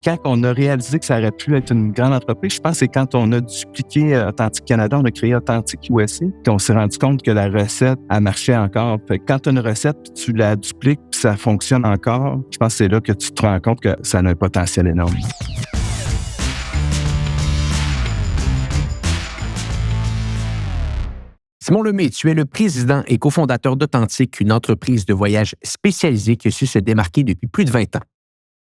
Quand on a réalisé que ça aurait pu être une grande entreprise, je pense que c'est quand on a dupliqué Authentique Canada, on a créé Authentique USA, qu'on s'est rendu compte que la recette a marché encore. Fait que quand tu as une recette, puis tu la dupliques, puis ça fonctionne encore, je pense que c'est là que tu te rends compte que ça a un potentiel énorme. Simon Lemay, tu es le président et cofondateur d'Authentique, une entreprise de voyage spécialisée qui a su se démarquer depuis plus de 20 ans.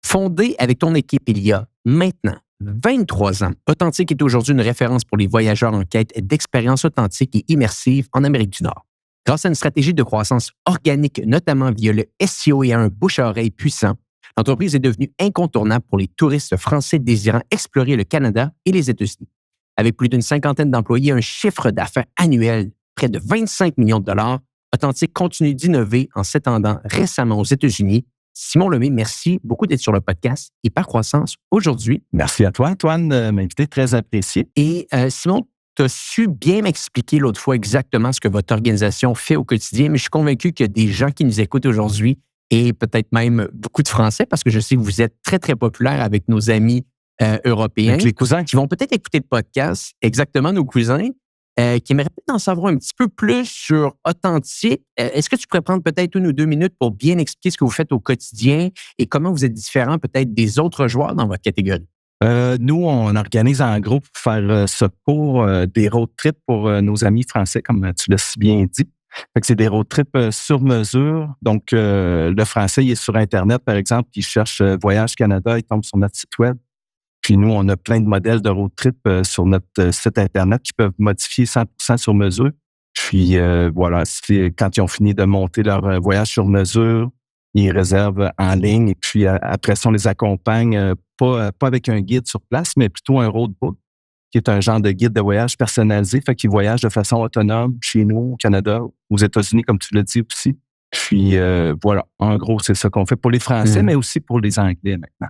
Fondée avec ton équipe il y a maintenant 23 ans, Authentique est aujourd'hui une référence pour les voyageurs en quête d'expériences authentiques et immersives en Amérique du Nord. Grâce à une stratégie de croissance organique, notamment via le SEO et à un bouche-à-oreille puissant, l'entreprise est devenue incontournable pour les touristes français désirant explorer le Canada et les États-Unis. Avec plus d'une cinquantaine d'employés et un chiffre d'affaires annuel près de 25 millions de dollars, Authentique continue d'innover en s'étendant récemment aux États-Unis. Simon Lemay, merci beaucoup d'être sur le podcast Hypercroissance aujourd'hui. Merci à toi, Antoine, de m'inviter, très apprécié. Et Simon, tu as su bien m'expliquer l'autre fois exactement ce que votre organisation fait au quotidien, mais je suis convaincu qu'il y a des gens qui nous écoutent aujourd'hui et peut-être même beaucoup de Français, parce que je sais que vous êtes très, très populaire avec nos amis européens. Avec les cousins. Qui vont peut-être écouter le podcast, exactement nos cousins, qui aimeraient peut-être en savoir un petit peu plus sur Authentique. Est-ce que tu pourrais prendre peut-être 1 ou 2 minutes pour bien expliquer ce que vous faites au quotidien et comment vous êtes différent peut-être des autres joueurs dans votre catégorie? Nous, on organise en groupe pour faire ce cours des road trips pour nos amis français, comme tu l'as si bien dit. Fait que c'est des road trips sur mesure. Donc, le français, il est sur Internet, par exemple, il cherche Voyage Canada, il tombe sur notre site web. Puis nous, on a plein de modèles de road trip sur notre site Internet qui peuvent modifier 100% sur mesure. Puis voilà, quand ils ont fini de monter leur voyage sur mesure, ils réservent en ligne. Et puis après ça, on les accompagne, pas avec un guide sur place, mais plutôt un roadbook, qui est un genre de guide de voyage personnalisé. Fait qu'ils voyagent de façon autonome chez nous, au Canada, aux États-Unis, comme tu l'as dit aussi. Puis voilà, en gros, c'est ça qu'on fait pour les Français, mais aussi pour les Anglais maintenant.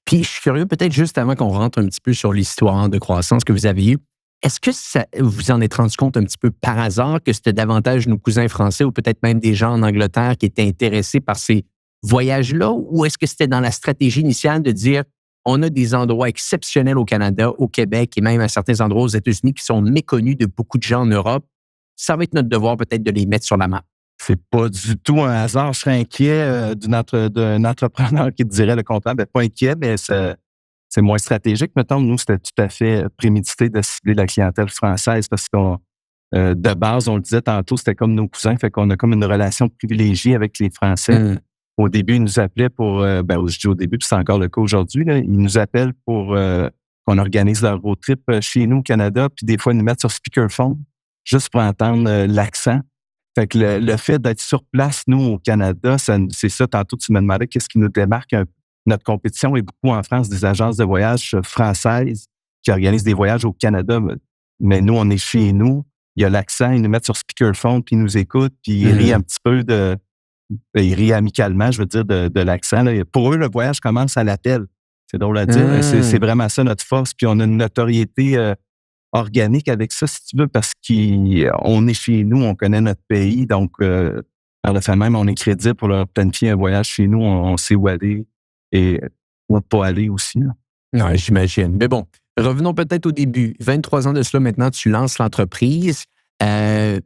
Puis je suis curieux, peut-être juste avant qu'on rentre un petit peu sur l'histoire de croissance que vous avez eue, est-ce que vous en êtes rendu compte un petit peu par hasard que c'était davantage nos cousins français ou peut-être même des gens en Angleterre qui étaient intéressés par ces voyages-là, ou est-ce que c'était dans la stratégie initiale de dire on a des endroits exceptionnels au Canada, au Québec et même à certains endroits aux États-Unis qui sont méconnus de beaucoup de gens en Europe, ça va être notre devoir peut-être de les mettre sur la map? C'est pas du tout un hasard. Je serais inquiet d'un entrepreneur qui te dirait le contraire. Ben, pas inquiet, mais c'est moins stratégique. Mettons, nous, c'était tout à fait prémédité de cibler la clientèle française parce qu'on, de base, on le disait tantôt, c'était comme nos cousins, fait qu'on a comme une relation privilégiée avec les Français. Au début, ils nous appelaient pour, je dis au début, puis c'est encore le cas aujourd'hui, là, ils nous appellent pour qu'on organise leur road trip chez nous au Canada, puis des fois, ils nous mettent sur speakerphone juste pour entendre l'accent. Fait que le fait d'être sur place, nous, au Canada, c'est ça. Tantôt, tu me demandais qu'est-ce qui nous démarque un peu. Notre compétition est beaucoup en France des agences de voyage françaises qui organisent des voyages au Canada. Mais nous, on est chez nous. Il y a l'accent, ils nous mettent sur speakerphone, puis ils nous écoutent, puis ils rient un petit peu ils rient amicalement, je veux dire, de l'accent. Là. Pour eux, le voyage commence à l'appel. C'est drôle à dire. C'est vraiment ça notre force. Puis on a une notoriété organique avec ça, si tu veux, parce qu'on est chez nous, on connaît notre pays, donc par le fait même, on est crédible pour leur planifier un voyage chez nous, on sait où aller et où pas aller aussi. Là. Ouais, j'imagine. Mais bon, revenons peut-être au début. 23 ans de cela maintenant, tu lances l'entreprise. Je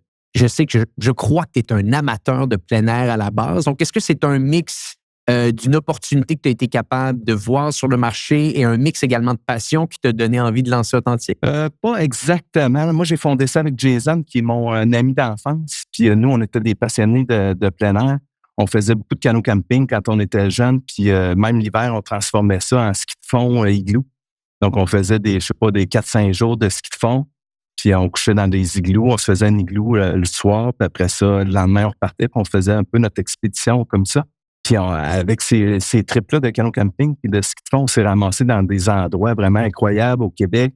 sais que je crois que tu es un amateur de plein air à la base. Donc, est-ce que c'est un mix d'une opportunité que tu as été capable de voir sur le marché et un mix également de passion qui t'a donné envie de lancer Authentique? Pas exactement. Moi, j'ai fondé ça avec Jason, qui est mon ami d'enfance. Puis nous, on était des passionnés de plein air. On faisait beaucoup de canot camping quand on était jeunes. Puis même l'hiver, on transformait ça en ski de fond igloo. Donc, on faisait des 4-5 jours de ski de fond. Puis on couchait dans des igloos. On se faisait un igloo le soir. Puis après ça, le lendemain, on repartait. Puis on faisait un peu notre expédition comme ça. Puis avec ces trips-là de canot camping et de ski de fond, on s'est ramassé dans des endroits vraiment incroyables au Québec,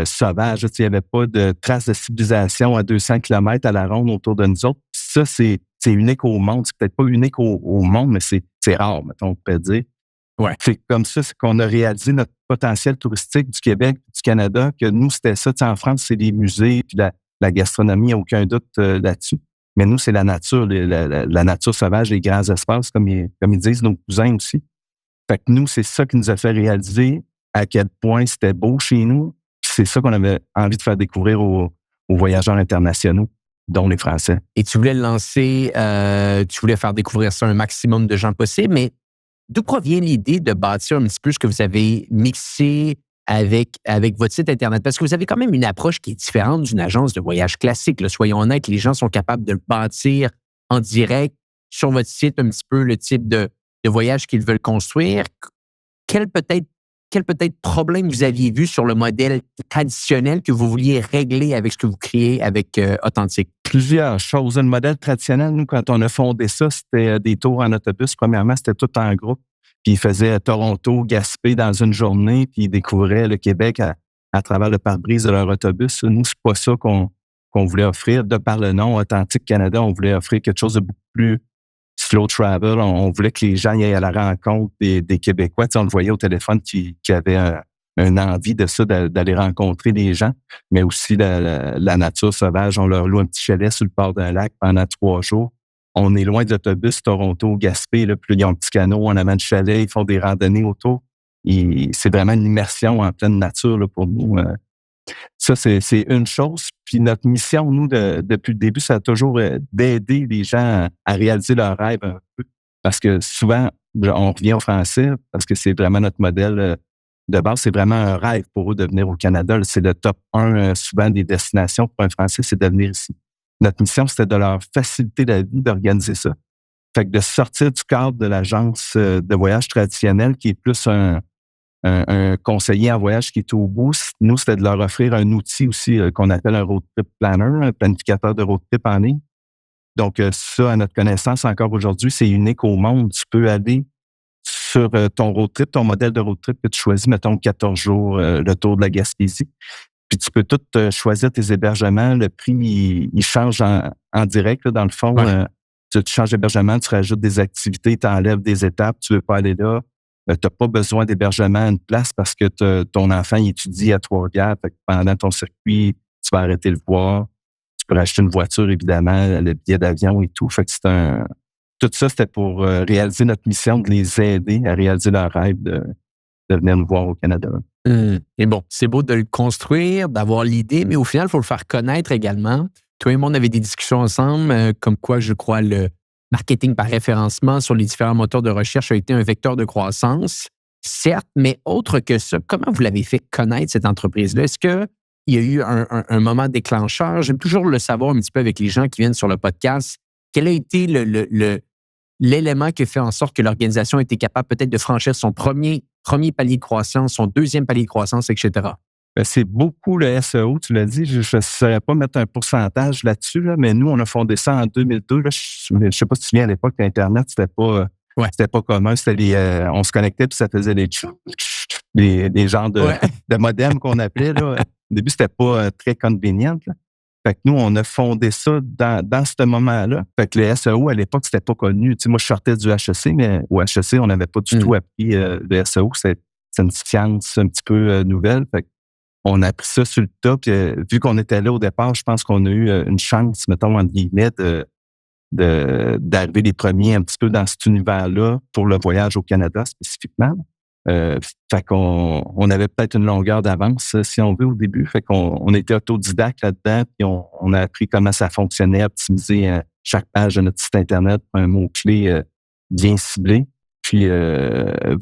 sauvages. Il n'y avait pas de traces de civilisation à 200 km à la ronde autour de nous autres. Ça, c'est unique au monde. C'est peut-être pas unique au monde, mais c'est rare, mettons, on peut dire. Ouais. C'est comme ça c'est qu'on a réalisé notre potentiel touristique du Québec et du Canada, que nous, c'était ça. En France, c'est les musées puis la gastronomie, il n'y a aucun doute là-dessus. Mais nous, c'est la nature, la nature sauvage, les grands espaces, comme ils disent nos cousins aussi. Fait que nous, c'est ça qui nous a fait réaliser à quel point c'était beau chez nous. C'est ça qu'on avait envie de faire découvrir aux voyageurs internationaux, dont les Français. Et tu voulais le lancer, tu voulais faire découvrir ça à un maximum de gens possible, mais d'où provient l'idée de bâtir un petit peu ce que vous avez mixé avec votre site Internet? Parce que vous avez quand même une approche qui est différente d'une agence de voyage classique. Là. Soyons honnêtes, les gens sont capables de le bâtir en direct sur votre site, un petit peu le type de voyage qu'ils veulent construire. Quel peut-être problème vous aviez vu sur le modèle traditionnel que vous vouliez régler avec ce que vous créez avec Authentique? Plusieurs choses. Le modèle traditionnel, nous, quand on a fondé ça, c'était des tours en autobus. Premièrement, c'était tout en groupe. Puis ils faisaient Toronto, Gaspé dans une journée, puis ils découvraient le Québec à travers le pare-brise de leur autobus. Nous, c'est pas ça qu'on voulait offrir. De par le nom Authentique Canada, on voulait offrir quelque chose de beaucoup plus slow travel. On voulait que les gens y aillent à la rencontre des Québécois. Tu sais, on le voyait au téléphone qui avaient une envie de ça, d'aller rencontrer des gens, mais aussi la nature sauvage. On leur loue un petit chalet sur le bord d'un lac pendant 3 jours. On est loin de l'autobus Toronto, Gaspé, là, puis ils ont un petit canot en avant du chalet, ils font des randonnées autour. C'est vraiment une immersion en pleine nature là, pour nous. Ça, c'est une chose. Puis notre mission, nous, depuis le début, ça a toujours d'aider les gens à réaliser leurs rêves un peu. Parce que souvent, on revient au français, parce que c'est vraiment notre modèle de base. C'est vraiment un rêve pour eux de venir au Canada. C'est le top 1 souvent des destinations pour un Français, c'est de venir ici. Notre mission, c'était de leur faciliter la vie, d'organiser ça. Fait que de sortir du cadre de l'agence de voyage traditionnelle, qui est plus un conseiller en voyage qui est au bout. Nous, c'était de leur offrir un outil aussi qu'on appelle un road trip planner, un planificateur de road trip en ligne. Donc, ça, à notre connaissance, encore aujourd'hui, c'est unique au monde. Tu peux aller sur ton road trip, ton modèle de road trip que tu choisis, mettons 14 jours, le tour de la Gaspésie. Puis tu peux tout choisir tes hébergements. Le prix, il change en direct, là, dans le fond. Ouais. Tu changes d'hébergement, tu rajoutes des activités, tu enlèves des étapes, tu veux pas aller là. Tu n'as pas besoin d'hébergement à une place parce que ton enfant il étudie à Trois-Rivières. Fait que pendant ton circuit, tu vas arrêter le voir. Tu peux racheter une voiture, évidemment, le billet d'avion et tout. Fait que tout ça, c'était pour réaliser notre mission, de les aider à réaliser leur rêve de venir nous voir au Canada. Et bon, c'est beau de le construire, d'avoir l'idée, mais au final, il faut le faire connaître également. Toi et moi, on avait des discussions ensemble, comme quoi, je crois, le marketing par référencement sur les différents moteurs de recherche a été un vecteur de croissance, certes, mais autre que ça, comment vous l'avez fait connaître, cette entreprise-là? Est-ce qu'il y a eu un moment déclencheur? J'aime toujours le savoir un petit peu avec les gens qui viennent sur le podcast. Quel a été l'élément qui a fait en sorte que l'organisation a été capable peut-être de franchir son premier palier de croissance, son deuxième palier de croissance, etc.? Ben, c'est beaucoup le SEO, tu l'as dit. Je ne saurais pas mettre un pourcentage là-dessus, là, mais nous, on a fondé ça en 2002. Là. Je ne sais pas si tu te souviens, à l'époque, Internet, c'était pas commun. C'était on se connectait puis ça faisait des genres de modems qu'on appelait. Là. Au début, c'était pas très convenient. Là. Fait que nous, on a fondé ça dans ce moment-là. Fait que le SEO, à l'époque, c'était pas connu. Tu sais, moi, je sortais du HEC, mais au HEC, on n'avait pas du tout appris le SEO. C'est une science un petit peu nouvelle. Fait que on a appris ça sur le tas. Puis, vu qu'on était là au départ, je pense qu'on a eu une chance, mettons, entre guillemets, d'arriver les premiers un petit peu dans cet univers-là pour le voyage au Canada spécifiquement. Fait qu'on avait peut-être une longueur d'avance, si on veut, au début. Fait qu'on était autodidacte là-dedans, puis on a appris comment ça fonctionnait, optimiser chaque page de notre site Internet pour un mot-clé bien ciblé. Puis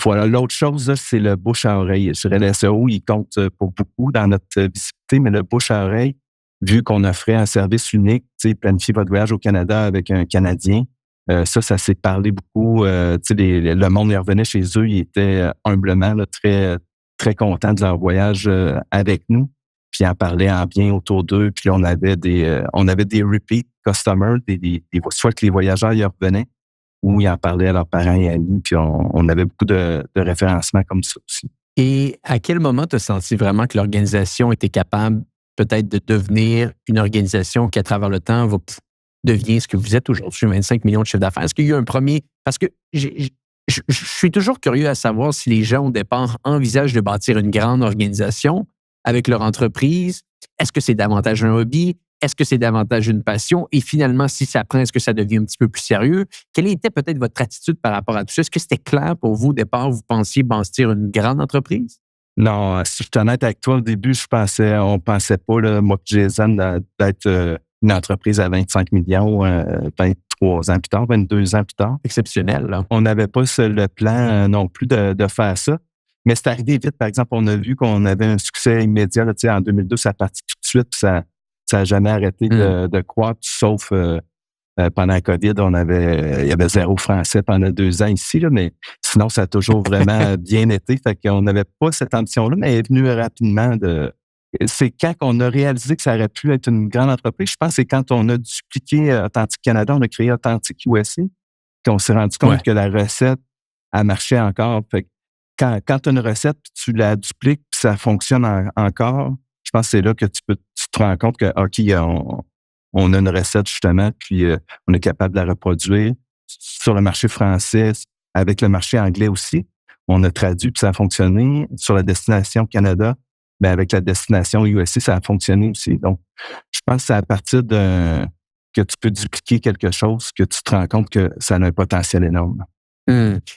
voilà, l'autre chose, là, c'est le bouche à oreille. Je dirais le SEO, il compte pour beaucoup dans notre visibilité, mais le bouche à oreille, vu qu'on offrait un service unique, tu sais, planifier votre voyage au Canada avec un Canadien, ça s'est parlé beaucoup. Tu sais, le monde y revenait chez eux, ils étaient humblement là, très, très contents de leur voyage avec nous. Puis ils en parlaient en bien autour d'eux. Puis là, on avait des repeat customers, soit que les voyageurs y revenaient, ou ils en parlaient à leurs parents et amis. Puis on avait beaucoup de référencements comme ça aussi. Et à quel moment tu as senti vraiment que l'organisation était capable peut-être de devenir une organisation qui, à travers le temps, devient ce que vous êtes aujourd'hui, 25 millions de chiffre d'affaires? Est-ce qu'il y a eu un premier... Parce que je suis toujours curieux à savoir si les gens, au départ, envisagent de bâtir une grande organisation avec leur entreprise. Est-ce que c'est davantage un hobby? Est-ce que c'est davantage une passion? Et finalement, si ça prend, est-ce que ça devient un petit peu plus sérieux? Quelle était peut-être votre attitude par rapport à tout ça? Est-ce que c'était clair pour vous au départ? Vous pensiez bâtir une grande entreprise? Non, si je suis honnête avec toi, au début, on pensait pas, là, moi et Jason, d'être une entreprise à 25 millions 23 ans plus tard, 22 ans plus tard. Exceptionnel, là. On n'avait pas le plan non plus de faire ça. Mais c'est arrivé vite. Par exemple, on a vu qu'on avait un succès immédiat. Là, en 2002, ça a parti tout de suite. Puis ça n'a jamais arrêté de croître, sauf pendant la COVID, il y avait 0 Français pendant 2 ans ici. Là, mais sinon, ça a toujours vraiment bien été. Fait qu'on n'avait pas cette ambition-là, mais elle est venue rapidement. C'est quand on a réalisé que ça aurait pu être une grande entreprise. Je pense que c'est quand on a dupliqué Authentique Canada, on a créé Authentique USA, qu'on s'est rendu compte que la recette a marché encore. Fait que quand tu as une recette, puis tu la dupliques, puis ça fonctionne encore, je pense que c'est là que tu te rends compte que, OK, on a une recette justement, puis on est capable de la reproduire sur le marché français, avec le marché anglais aussi. On a traduit, puis ça a fonctionné. Sur la destination Canada, bien, avec la destination USA, ça a fonctionné aussi. Donc, je pense que c'est à partir que tu peux dupliquer quelque chose que tu te rends compte que ça a un potentiel énorme.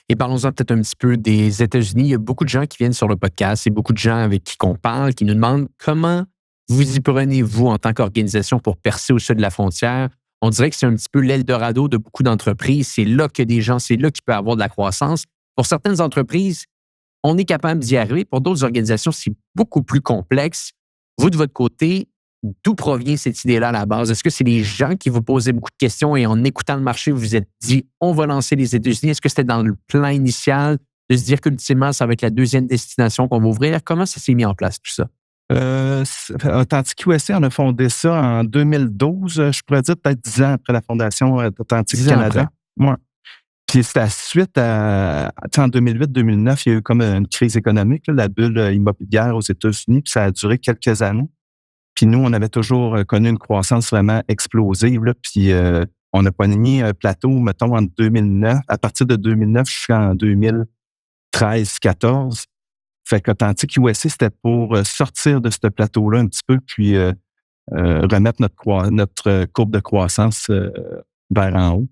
Et parlons-en peut-être un petit peu des États-Unis. Il y a beaucoup de gens qui viennent sur le podcast et beaucoup de gens avec qui on parle qui nous demandent comment vous y prenez-vous en tant qu'organisation pour percer au-dessus de la frontière. On dirait que c'est un petit peu l'Eldorado de beaucoup d'entreprises. C'est là que des gens, c'est là qu'il peut y avoir de la croissance. Pour certaines entreprises, on est capable d'y arriver. Pour d'autres organisations, c'est beaucoup plus complexe. Vous, de votre côté, d'où provient cette idée-là à la base? Est-ce que c'est les gens qui vous posaient beaucoup de questions et en écoutant le marché, vous vous êtes dit, on va lancer les États-Unis? Est-ce que c'était dans le plan initial de se dire qu'ultimement, ça va être la deuxième destination qu'on va ouvrir? Comment ça s'est mis en place, tout ça? Authentique USA, on a fondé ça en 2012. Je pourrais dire peut-être 10 ans après la fondation d'Authentique Canada. Ouais. Puis c'est à suite en 2008-2009, il y a eu comme une crise économique, là, la bulle immobilière aux États-Unis, puis ça a duré quelques années. Puis nous, on avait toujours connu une croissance vraiment explosive, là, puis on a pogné un plateau, mettons, en 2009. À partir de 2009 jusqu'en 2013-14. Fait qu'Authentique USA, c'était pour sortir de ce plateau-là un petit peu, puis remettre notre courbe de croissance vers en haut.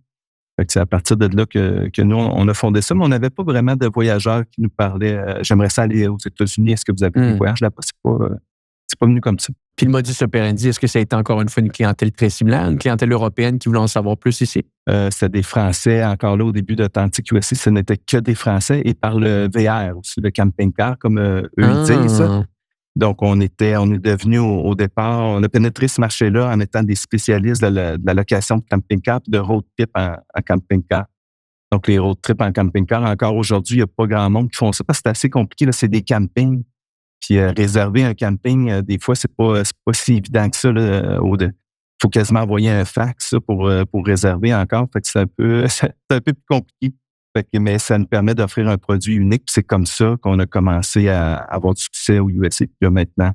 Fait que c'est à partir de là que nous, on a fondé ça, mais on n'avait pas vraiment de voyageurs qui nous parlaient. J'aimerais ça aller aux États-Unis. Est-ce que vous avez des voyages là-bas? C'est pas venu comme ça. Puis le modus operandi, est-ce que ça a été encore une fois une clientèle très similaire, une clientèle européenne qui voulait en savoir plus ici? C'était des Français. Encore là, au début d'Authentique USA, ce n'était que des Français et par le VR aussi, le camping-car, comme eux ils disent. Donc, on est devenu au départ, on a pénétré ce marché-là en étant des spécialistes de la location de camping-car et de road trip en camping-car. Donc, les road trips en camping-car, encore aujourd'hui, il n'y a pas grand monde qui font ça parce que c'est assez compliqué. Là, c'est des campings. Puis réserver un camping, des fois, c'est pas si évident que ça. Il faut quasiment envoyer un fax pour réserver encore. Fait que c'est un peu plus compliqué. Fait que, mais ça nous permet d'offrir un produit unique. Puis c'est comme ça qu'on a commencé à avoir du succès au USA. Puis là, maintenant,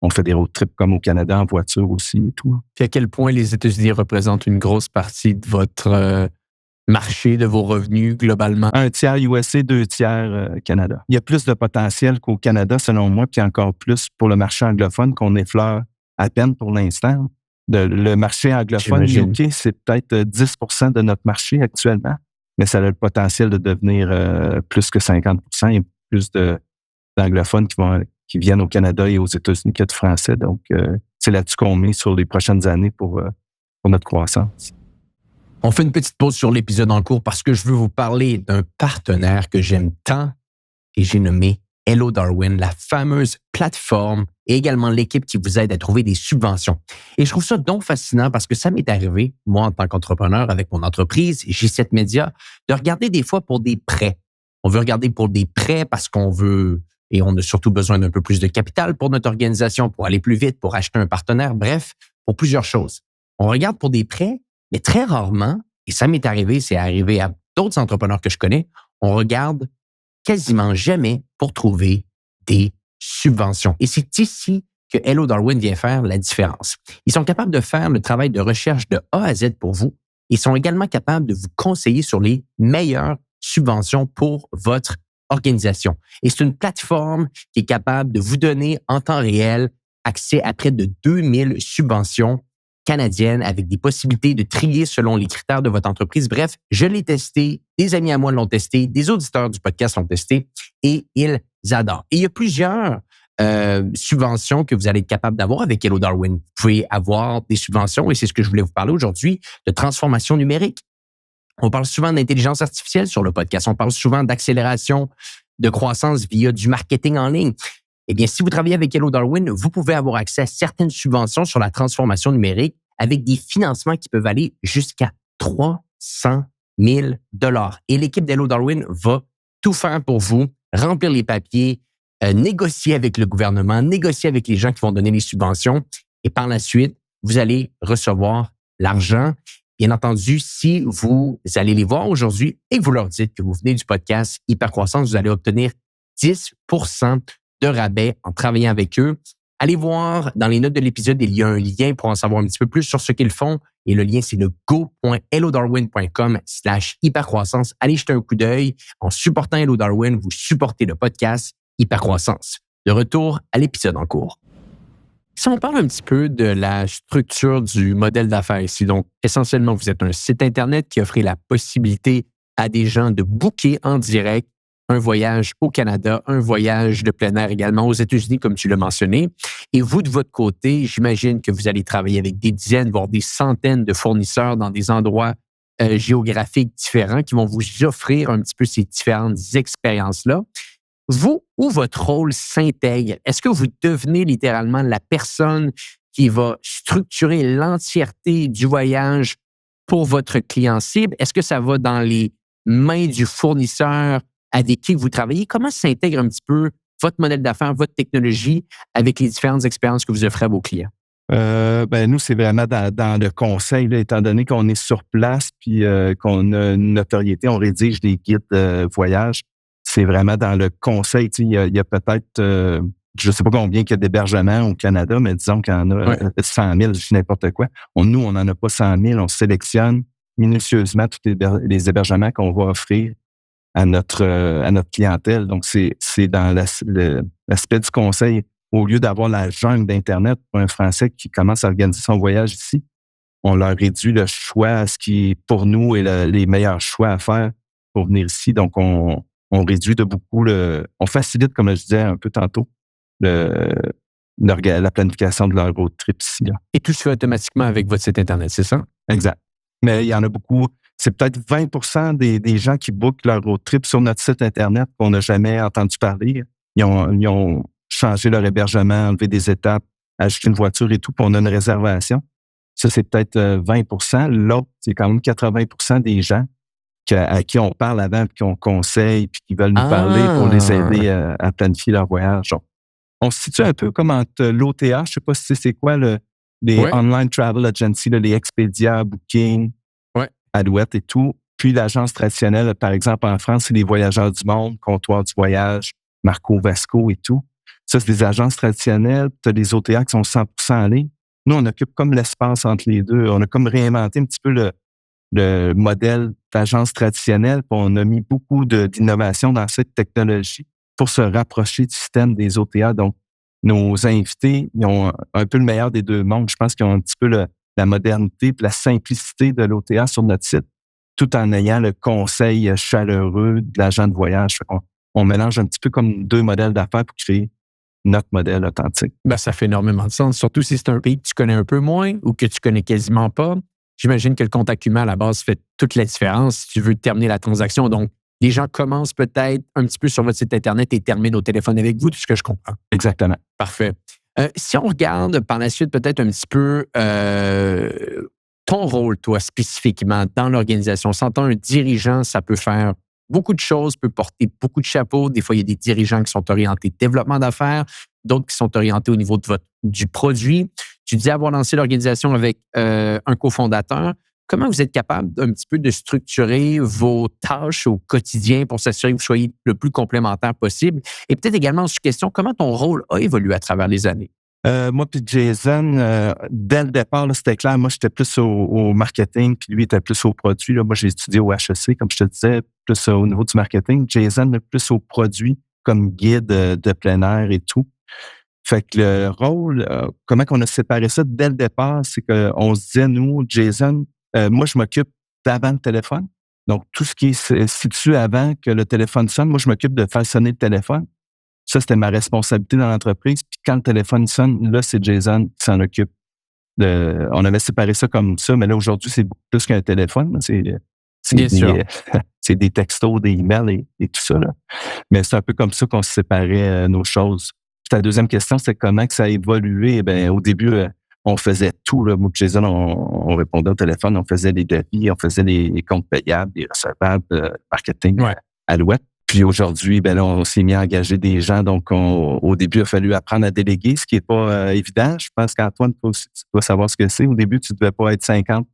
on fait des road trips comme au Canada en voiture aussi et tout. Puis à quel point les États-Unis représentent une grosse partie de votre marché, de vos revenus globalement? 1/3 USA, 2/3 Canada. Il y a plus de potentiel qu'au Canada, selon moi, puis encore plus pour le marché anglophone qu'on effleure à peine pour l'instant. Le marché anglophone UK, c'est peut-être 10% de notre marché actuellement, mais ça a le potentiel de devenir plus que 50%. Il y a plus d'anglophones qui viennent au Canada et aux États-Unis que de Français. Donc, c'est là-dessus qu'on met sur les prochaines années pour notre croissance. On fait une petite pause sur l'épisode en cours parce que je veux vous parler d'un partenaire que j'aime tant et j'ai nommé Hello Darwin, la fameuse plateforme et également l'équipe qui vous aide à trouver des subventions. Et je trouve ça donc fascinant parce que ça m'est arrivé, moi en tant qu'entrepreneur avec mon entreprise, J7 Media, de regarder des fois pour des prêts. On veut regarder pour des prêts parce qu'on veut, et on a surtout besoin d'un peu plus de capital pour notre organisation, pour aller plus vite, pour acheter un partenaire, bref, pour plusieurs choses. On regarde pour des prêts, mais très rarement, et ça m'est arrivé, c'est arrivé à d'autres entrepreneurs que je connais, on regarde quasiment jamais pour trouver des subventions. Et c'est ici que Hello Darwin vient faire la différence. Ils sont capables de faire le travail de recherche de A à Z pour vous. Ils sont également capables de vous conseiller sur les meilleures subventions pour votre organisation. Et c'est une plateforme qui est capable de vous donner en temps réel accès à près de 2000 subventions canadienne avec des possibilités de trier selon les critères de votre entreprise. Bref, je l'ai testé, des amis à moi l'ont testé, des auditeurs du podcast l'ont testé et ils adorent. Et il y a plusieurs subventions que vous allez être capable d'avoir avec Hello Darwin. Vous pouvez avoir des subventions, et c'est ce que je voulais vous parler aujourd'hui, de transformation numérique. On parle souvent d'intelligence artificielle sur le podcast. On parle souvent d'accélération de croissance via du marketing en ligne. Eh bien, si vous travaillez avec Hello Darwin, vous pouvez avoir accès à certaines subventions sur la transformation numérique avec des financements qui peuvent aller jusqu'à 300 000 $. Et l'équipe d'Hello Darwin va tout faire pour vous, remplir les papiers, négocier avec le gouvernement, négocier avec les gens qui vont donner les subventions. Et par la suite, vous allez recevoir l'argent. Bien entendu, si vous allez les voir aujourd'hui et que vous leur dites que vous venez du podcast Hypercroissance, vous allez obtenir 10 % de rabais en travaillant avec eux. Allez voir dans les notes de l'épisode, il y a un lien pour en savoir un petit peu plus sur ce qu'ils font. Et le lien, c'est le go.hellodarwin.com/hypercroissance. Allez jeter un coup d'œil. En supportant Hello Darwin, vous supportez le podcast Hypercroissance. De retour à l'épisode en cours. Si on parle un petit peu de la structure du modèle d'affaires ici, donc essentiellement, vous êtes un site Internet qui offre la possibilité à des gens de booker en direct un voyage au Canada, un voyage de plein air également aux États-Unis, comme tu l'as mentionné. Et vous, de votre côté, j'imagine que vous allez travailler avec des dizaines, voire des centaines de fournisseurs dans des endroits géographiques différents qui vont vous offrir un petit peu ces différentes expériences-là. Vous, où votre rôle s'intègre? Est-ce que vous devenez littéralement la personne qui va structurer l'entièreté du voyage pour votre client cible? Est-ce que ça va dans les mains du fournisseur avec qui vous travaillez? Comment s'intègre un petit peu votre modèle d'affaires, votre technologie avec les différentes expériences que vous offrez à vos clients? Nous, c'est vraiment dans le conseil, là, étant donné qu'on est sur place puis qu'on a une notoriété, on rédige des guides voyage. C'est vraiment dans le conseil. Il y a peut-être, je ne sais pas combien il y a d'hébergements au Canada, mais disons qu'il y en a 100 000, je dis n'importe quoi. Nous, on n'en a pas 100 000. On sélectionne minutieusement tous les hébergements qu'on va offrir à notre clientèle. Donc, c'est dans l'aspect du conseil. Au lieu d'avoir la jungle d'Internet pour un Français qui commence à organiser son voyage ici, on leur réduit le choix à ce qui, pour nous, est les meilleurs choix à faire pour venir ici. Donc, on réduit de beaucoup on facilite, comme je disais un peu tantôt, la planification de leur road trip ici. Là. Et tout se fait automatiquement avec votre site Internet, c'est ça? Exact. Mais il y en a beaucoup. C'est peut-être 20 % des gens qui bookent leur road trip sur notre site Internet qu'on n'a jamais entendu parler. Ils ont changé leur hébergement, enlevé des étapes, ajouté une voiture et tout, puis on a une réservation. Ça, c'est peut-être 20 % L'autre, c'est quand même 80 % des gens à qui on parle avant, puis qu'on conseille, puis qui veulent nous parler pour les aider à planifier leur voyage. Donc, on se situe un peu comme entre l'OTA, je ne sais pas si c'est quoi, les Online Travel Agency, les Expedia, Booking, Alouette et tout. Puis l'agence traditionnelle, par exemple, en France, c'est les Voyageurs du Monde, Comptoir du Voyage, Marco Vasco et tout. Ça, c'est des agences traditionnelles. Tu as des OTA qui sont 100 % en ligne. Nous, on occupe comme l'espace entre les deux. On a comme réinventé un petit peu le modèle d'agence traditionnelle, puis on a mis beaucoup d'innovation dans cette technologie pour se rapprocher du système des OTA. Donc, nos invités, ils ont un peu le meilleur des deux mondes. Je pense qu'ils ont un petit peu la modernité et la simplicité de l'OTA sur notre site, tout en ayant le conseil chaleureux de l'agent de voyage. On mélange un petit peu comme deux modèles d'affaires pour créer notre modèle authentique. Ça fait énormément de sens, surtout si c'est un pays que tu connais un peu moins ou que tu connais quasiment pas. J'imagine que le contact humain, à la base, fait toute la différence si tu veux terminer la transaction. Donc, les gens commencent peut-être un petit peu sur votre site Internet et terminent au téléphone avec vous, tout ce que je comprends. Exactement. Parfait. Si on regarde par la suite peut-être un petit peu ton rôle, toi, spécifiquement, dans l'organisation. S'entend un dirigeant, ça peut faire beaucoup de choses, peut porter beaucoup de chapeaux. Des fois, il y a des dirigeants qui sont orientés développement d'affaires, d'autres qui sont orientés au niveau du produit. Tu disais avoir lancé l'organisation avec un cofondateur. Comment vous êtes capable un petit peu de structurer vos tâches au quotidien pour s'assurer que vous soyez le plus complémentaire possible? Et peut-être également, sur question, comment ton rôle a évolué à travers les années? Moi puis Jason, dès le départ, là, c'était clair. Moi, j'étais plus au marketing, puis lui était plus au produit. Là. Moi, j'ai étudié au HEC, comme je te disais, plus au niveau du marketing. Jason, plus au produit, comme guide de plein air et tout. Fait que le rôle, comment qu'on a séparé ça dès le départ, c'est qu'on se disait, nous, Jason, moi, je m'occupe d'avant le téléphone. Donc, tout ce qui est situé avant que le téléphone sonne, moi, je m'occupe de faire sonner le téléphone. Ça, c'était ma responsabilité dans l'entreprise. Puis quand le téléphone sonne, là, c'est Jason qui s'en occupe. On avait séparé ça comme ça, mais là, aujourd'hui, c'est beaucoup plus qu'un téléphone. Bien sûr. C'est des textos, des emails et tout ça. Là. Mais c'est un peu comme ça qu'on se séparait nos choses. Puis ta deuxième question, c'est comment que ça a évolué. Ben, au début, on faisait tout. Là. Moi, Jason, on répondait au téléphone, on faisait des devis, on faisait les comptes payables, les recevables, marketing à l'ouest. Puis aujourd'hui, ben là, on s'est mis à engager des gens. Donc, au début, il a fallu apprendre à déléguer, ce qui n'est pas évident. Je pense qu'Antoine, toi aussi, tu dois savoir ce que c'est. Au début, tu ne devais pas être 50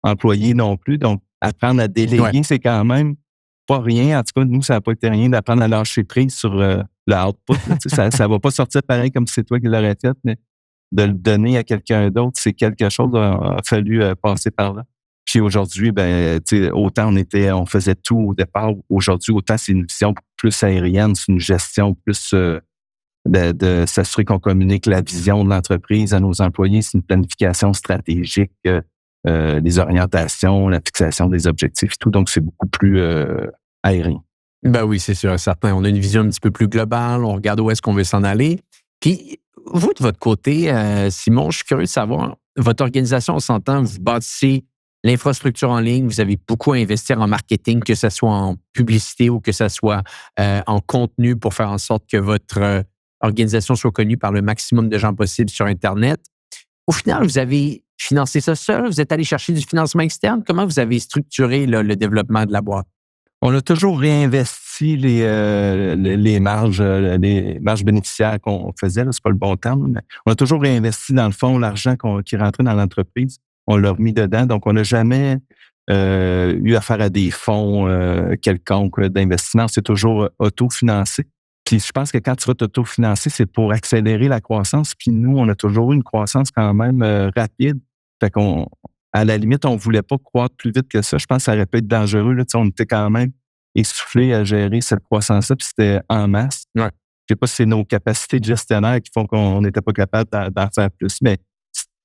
employés non plus. Donc, apprendre à déléguer, c'est quand même pas rien. En tout cas, nous, ça n'a pas été rien d'apprendre à lâcher prise sur le output. Ça ne va pas sortir pareil comme si c'est toi qui l'aurais fait, mais de le donner à quelqu'un d'autre, c'est quelque chose qu'il a fallu passer par là. Puis aujourd'hui, ben, tu sais, autant on faisait tout au départ. Aujourd'hui, autant c'est une vision plus aérienne, c'est une gestion plus de s'assurer qu'on communique la vision de l'entreprise à nos employés. C'est une planification stratégique, les orientations, la fixation des objectifs et tout. Donc, c'est beaucoup plus aérien. Ben oui, c'est sûr, certain. On a une vision un petit peu plus globale. On regarde où est-ce qu'on veut s'en aller. Puis, vous, de votre côté, Simon, je suis curieux de savoir, votre organisation, on s'entend, vous bâtissez l'infrastructure en ligne, vous avez beaucoup à investir en marketing, que ce soit en publicité ou que ce soit en contenu pour faire en sorte que votre organisation soit connue par le maximum de gens possible sur Internet. Au final, vous avez financé ça seul? Vous êtes allé chercher du financement externe? Comment vous avez structuré là, le développement de la boîte? On a toujours réinvesti les marges bénéficiaires qu'on faisait, là, c'est pas le bon terme, mais on a toujours réinvesti dans le fond l'argent qui rentrait dans l'entreprise. On l'a remis dedans. Donc, on n'a jamais eu affaire à des fonds quelconques d'investissement. C'est toujours autofinancé. Puis, je pense que quand tu vas t'autofinancer, c'est pour accélérer la croissance. Puis, nous, on a toujours eu une croissance quand même rapide. Fait à la limite, on ne voulait pas croître plus vite que ça. Je pense que ça aurait pu être dangereux. Là. On était quand même essoufflés à gérer cette croissance-là, puis c'était en masse. Ouais. Je ne sais pas si c'est nos capacités de gestionnaire qui font qu'on n'était pas capable d'en faire plus, mais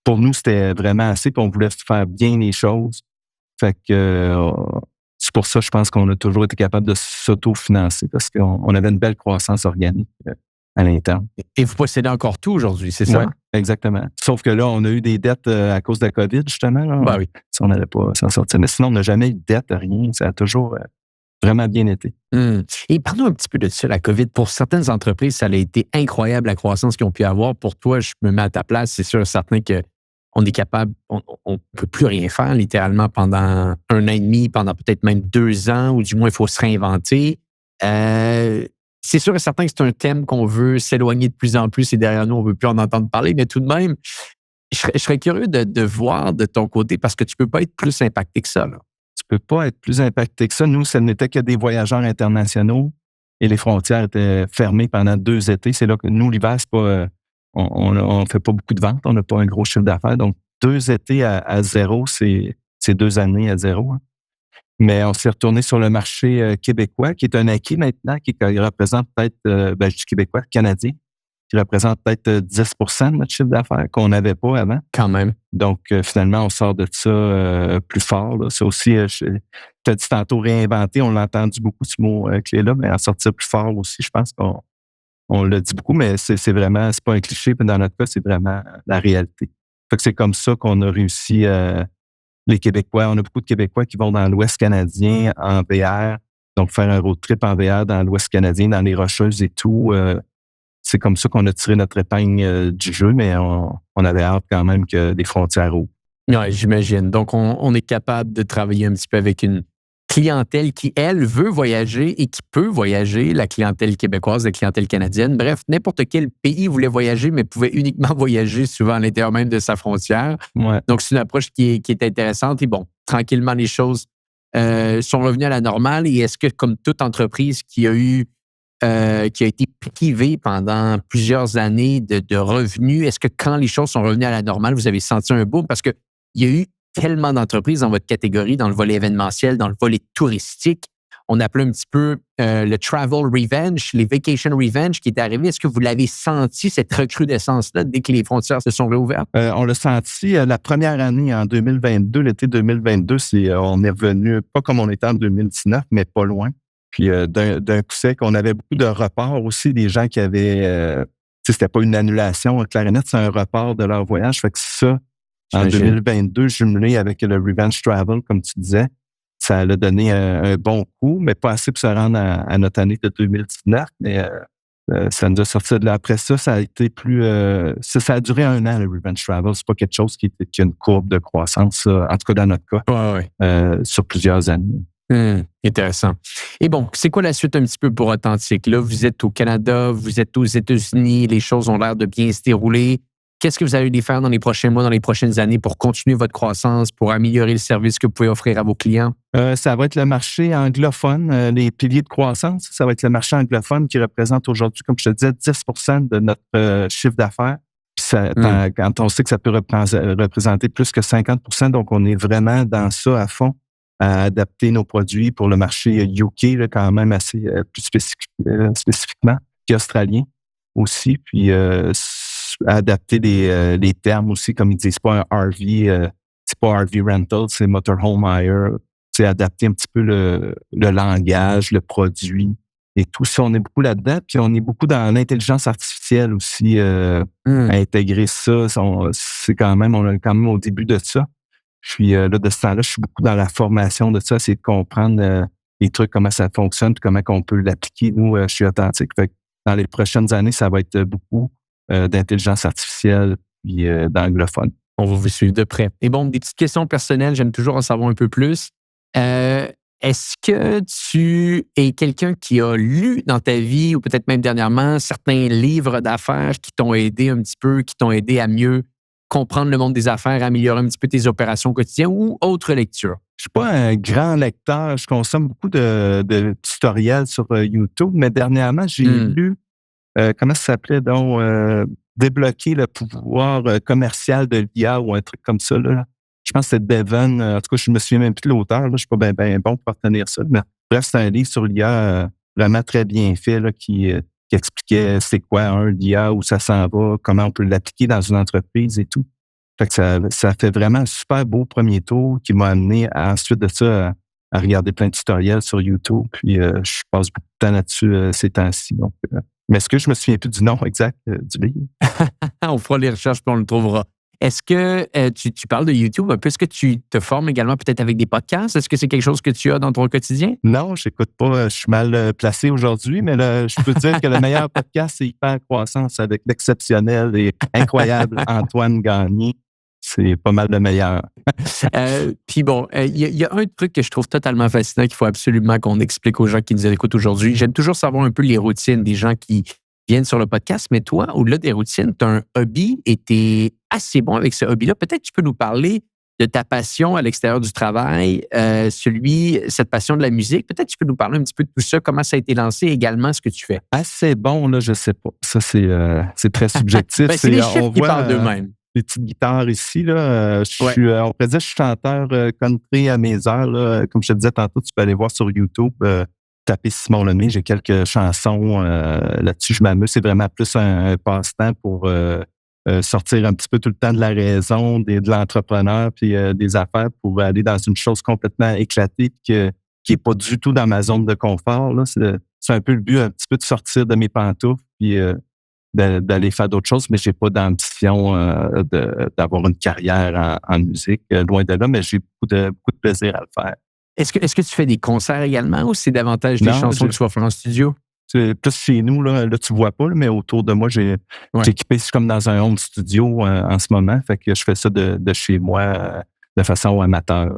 pour nous, c'était vraiment assez, puis on voulait faire bien les choses. Fait que c'est pour ça, je pense qu'on a toujours été capable de s'autofinancer parce qu'on avait une belle croissance organique à l'interne. Et vous possédez encore tout aujourd'hui, c'est ça? Oui, exactement. Sauf que là, on a eu des dettes à cause de la COVID, justement. Là. Ben oui. Si on n'allait pas s'en sortir. Mais sinon, on n'a jamais eu de dette, rien. Ça a toujours vraiment bien été. Et parlons un petit peu de ça, la COVID. Pour certaines entreprises, ça a été incroyable, la croissance qu'ils ont pu avoir. Pour toi, je me mets à ta place, c'est sûr, certain qu'on est capable, on ne peut plus rien faire littéralement pendant 1 an et demi, pendant peut-être même 2 ans, ou du moins, il faut se réinventer. C'est sûr et certain que c'est un thème qu'on veut s'éloigner de plus en plus et derrière nous, on ne veut plus en entendre parler, mais tout de même, je serais curieux de voir de ton côté parce que tu ne peux pas être plus impacté que ça. Là. Tu ne peux pas être plus impacté que ça. Nous, ce n'était que des voyageurs internationaux et les frontières étaient fermées pendant 2 étés. C'est là que nous, l'hiver, c'est pas, on fait pas beaucoup de ventes, on n'a pas un gros chiffre d'affaires. Donc, 2 étés à zéro, c'est 2 années à zéro. Hein. Mais on s'est retourné sur le marché québécois, qui est un acquis maintenant, qui représente peut-être, je dis québécois, canadien, qui représente peut-être 10 de notre chiffre d'affaires qu'on n'avait pas avant. Quand même. Donc, finalement, on sort de ça plus fort. Là. C'est aussi, tu as dit tantôt réinventer, on l'a entendu beaucoup ce mot clé-là, mais en sortir plus fort aussi, je pense qu'on l'a dit beaucoup, mais c'est vraiment, c'est pas un cliché, mais dans notre cas, c'est vraiment la réalité. Fait que c'est comme ça qu'on a réussi les Québécois. On a beaucoup de Québécois qui vont dans l'Ouest canadien en VR, donc faire un road trip en VR dans l'Ouest canadien, dans les Rocheuses et tout. C'est comme ça qu'on a tiré notre épingle du jeu, mais on avait hâte quand même que des frontières ouvrent. Oui, j'imagine. Donc, on est capable de travailler un petit peu avec une clientèle qui, elle, veut voyager et qui peut voyager, la clientèle québécoise, la clientèle canadienne. Bref, n'importe quel pays voulait voyager, mais pouvait uniquement voyager souvent à l'intérieur même de sa frontière. Ouais. Donc, c'est une approche qui est intéressante. Et bon, tranquillement, les choses sont revenues à la normale. Et est-ce que, comme toute entreprise qui a été privée pendant plusieurs années de revenus, est-ce que quand les choses sont revenues à la normale, vous avez senti un boom? Parce qu'il y a eu tellement d'entreprises dans votre catégorie, dans le volet événementiel, dans le volet touristique. on appelait un petit peu le travel revenge, les vacation revenge qui est arrivé. Est-ce que vous l'avez senti, cette recrudescence-là, dès que les frontières se sont réouvertes? On l'a senti la première année, en 2022, l'été 2022, on est revenu, pas comme on était en 2019, mais pas loin. Puis d'un coup sec, on avait beaucoup de reports aussi, des gens qui avaient... c'était pas une annulation, clarinette, c'est un report de leur voyage. Fait que ça, en 2022, jumelé avec le Revenge Travel, comme tu disais, ça a donné un bon coup, mais pas assez pour se rendre à notre année de 2019. Mais ça nous a sorti de là. Après ça, ça a été plus... ça a duré 1 an, le Revenge Travel. C'est pas quelque chose qui a une courbe de croissance, en tout cas dans notre cas, sur plusieurs années. Intéressant. Et bon, c'est quoi la suite un petit peu pour Authentique? Là, vous êtes au Canada, vous êtes aux États-Unis, les choses ont l'air de bien se dérouler. Qu'est-ce que vous allez faire dans les prochains mois, dans les prochaines années pour continuer votre croissance, pour améliorer le service que vous pouvez offrir à vos clients? Ça va être le marché anglophone, les piliers de croissance. Ça va être le marché anglophone qui représente aujourd'hui, comme je te disais, 10% de notre chiffre d'affaires. Puis quand on sait que ça peut représenter plus que 50%, donc on est vraiment dans ça à fond, à adapter nos produits pour le marché UK, là, quand même assez plus spécifiquement, qu'australien aussi. Puis adapter les termes aussi, comme ils disent, pas un RV, c'est pas RV rental, c'est motorhome hire. C'est adapter un petit peu le langage, le produit et tout ça. On est beaucoup là-dedans, puis on est beaucoup dans l'intelligence artificielle aussi, à intégrer ça. C'est quand même, on est quand même au début de ça. Puis là, de ce temps-là, je suis beaucoup dans la formation de ça, c'est de comprendre les trucs, comment ça fonctionne, puis comment on peut l'appliquer, nous, chez Authentique. Fait que dans les prochaines années, ça va être beaucoup d'intelligence artificielle puis d'anglophone. On va vous suivre de près. Et bon, des petites questions personnelles, j'aime toujours en savoir un peu plus. Est-ce que tu es quelqu'un qui a lu dans ta vie, ou peut-être même dernièrement, certains livres d'affaires qui t'ont aidé un petit peu, qui t'ont aidé à mieux comprendre le monde des affaires, améliorer un petit peu tes opérations quotidiennes ou autre lecture? Je suis pas un grand lecteur. Je consomme beaucoup de tutoriels sur YouTube, mais dernièrement, j'ai lu, comment ça s'appelait donc, Débloquer le pouvoir commercial de l'IA ou un truc comme ça, là. Je pense que c'est Devon. En tout cas, je me souviens même plus de l'auteur. Là. Je suis pas bien bon pour retenir ça. Mais bref, c'est un livre sur l'IA vraiment très bien fait là, qui expliquait c'est quoi l'IA, où ça s'en va, comment on peut l'appliquer dans une entreprise et tout. Fait que ça fait vraiment un super beau premier tour qui m'a amené ensuite de ça à regarder plein de tutoriels sur YouTube. Puis je passe beaucoup de temps là-dessus ces temps-ci. Donc, mais est-ce que je me souviens plus du nom exact du livre? On fera les recherches puis on le trouvera. Est-ce que tu parles de YouTube un peu? Est-ce que tu te formes également peut-être avec des podcasts? Est-ce que c'est quelque chose que tu as dans ton quotidien? Non, j'écoute pas. Je suis mal placé aujourd'hui, mais là, je peux dire que le meilleur podcast, c'est Hyper Croissance avec l'exceptionnel et incroyable Antoine Gagné. C'est pas mal le meilleur. Puis bon, il y a un truc que je trouve totalement fascinant qu'il faut absolument qu'on explique aux gens qui nous écoutent aujourd'hui. J'aime toujours savoir un peu les routines des gens qui viennent sur le podcast, mais toi, au-delà des routines, tu as un hobby et tu es assez bon avec ce hobby-là. Peut-être que tu peux nous parler de ta passion à l'extérieur du travail, cette passion de la musique. Peut-être que tu peux nous parler un petit peu de tout ça, comment ça a été lancé, également ce que tu fais. Assez bon, là, je sais pas. Ça, c'est très subjectif. C'est les chiffres qui parlent d'eux-mêmes. Les petites guitares ici, là. On pourrait dire que je suis chanteur country à mes heures. Là. Comme je te disais tantôt, tu peux aller voir sur YouTube, taper Simon Lemay. J'ai quelques chansons là-dessus. Je m'amuse. C'est vraiment plus un passe-temps pour sortir un petit peu tout le temps de la raison, de l'entrepreneur puis des affaires pour aller dans une chose complètement éclatée qui est pas du tout dans ma zone de confort. Là. C'est un peu le but, un petit peu de sortir de mes pantoufles puis d'aller faire d'autres choses, mais j'ai pas d'ambition d'avoir une carrière en musique, loin de là, mais j'ai beaucoup de plaisir à le faire. Est-ce que tu fais des concerts également ou c'est davantage des chansons que tu vas faire en studio? C'est plus chez nous, là tu vois pas, là, mais autour de moi, j'ai équipé, c'est comme dans un home studio en ce moment, fait que je fais ça de chez moi de façon amateur.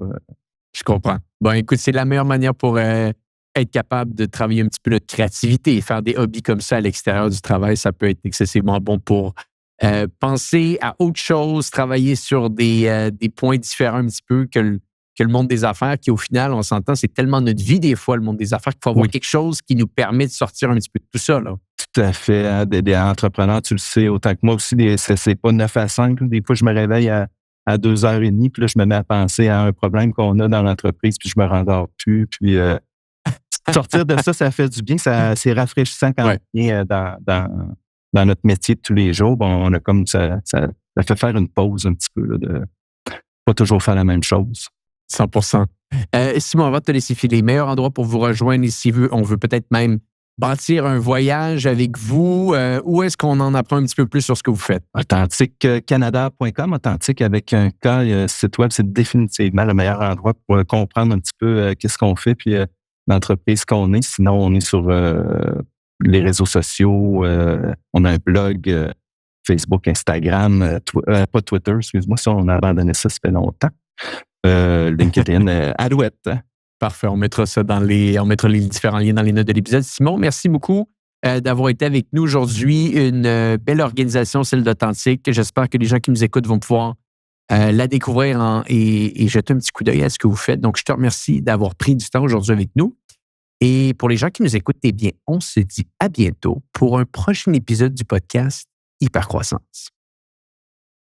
Je comprends. Bon, écoute, c'est la meilleure manière pour être capable de travailler un petit peu notre créativité et faire des hobbies comme ça à l'extérieur du travail, ça peut être excessivement bon pour penser à autre chose, travailler sur des points différents un petit peu que le monde des affaires, qui au final, on s'entend, c'est tellement notre vie des fois, le monde des affaires, qu'il faut avoir quelque chose qui nous permet de sortir un petit peu de tout ça. Là. Tout à fait. Hein, des entrepreneurs, tu le sais autant que moi aussi, c'est pas 9 à 5. Des fois, je me réveille à 2h30, puis là, je me mets à penser à un problème qu'on a dans l'entreprise, puis je me rendors plus, puis sortir de ça fait du bien. C'est rafraîchissant quand on vient dans notre métier de tous les jours. Bon, on a comme ça fait faire une pause un petit peu là, de pas toujours faire la même chose. 100%. Simon, avant de te laisser filer, meilleur endroit pour vous rejoindre et si on veut peut-être même bâtir un voyage avec vous, où est-ce qu'on en apprend un petit peu plus sur ce que vous faites? AuthentiqueCanada.com, authentique avec un K, site web, c'est définitivement le meilleur endroit pour comprendre un petit peu qu'est-ce qu'on fait puis l'entreprise qu'on est. Sinon, on est sur les réseaux sociaux, on a un blog, Facebook, Instagram, pas Twitter, excuse-moi, ça, on a abandonné ça fait longtemps. LinkedIn, Alouette. Parfait, on mettra les différents liens dans les notes de l'épisode. Simon, merci beaucoup d'avoir été avec nous aujourd'hui. Une belle organisation, celle d'Authentique. J'espère que les gens qui nous écoutent vont pouvoir la découvrir et jeter un petit coup d'œil à ce que vous faites. Donc, je te remercie d'avoir pris du temps aujourd'hui avec nous. Et pour les gens qui nous écoutent, eh bien, on se dit à bientôt pour un prochain épisode du podcast Hypercroissance.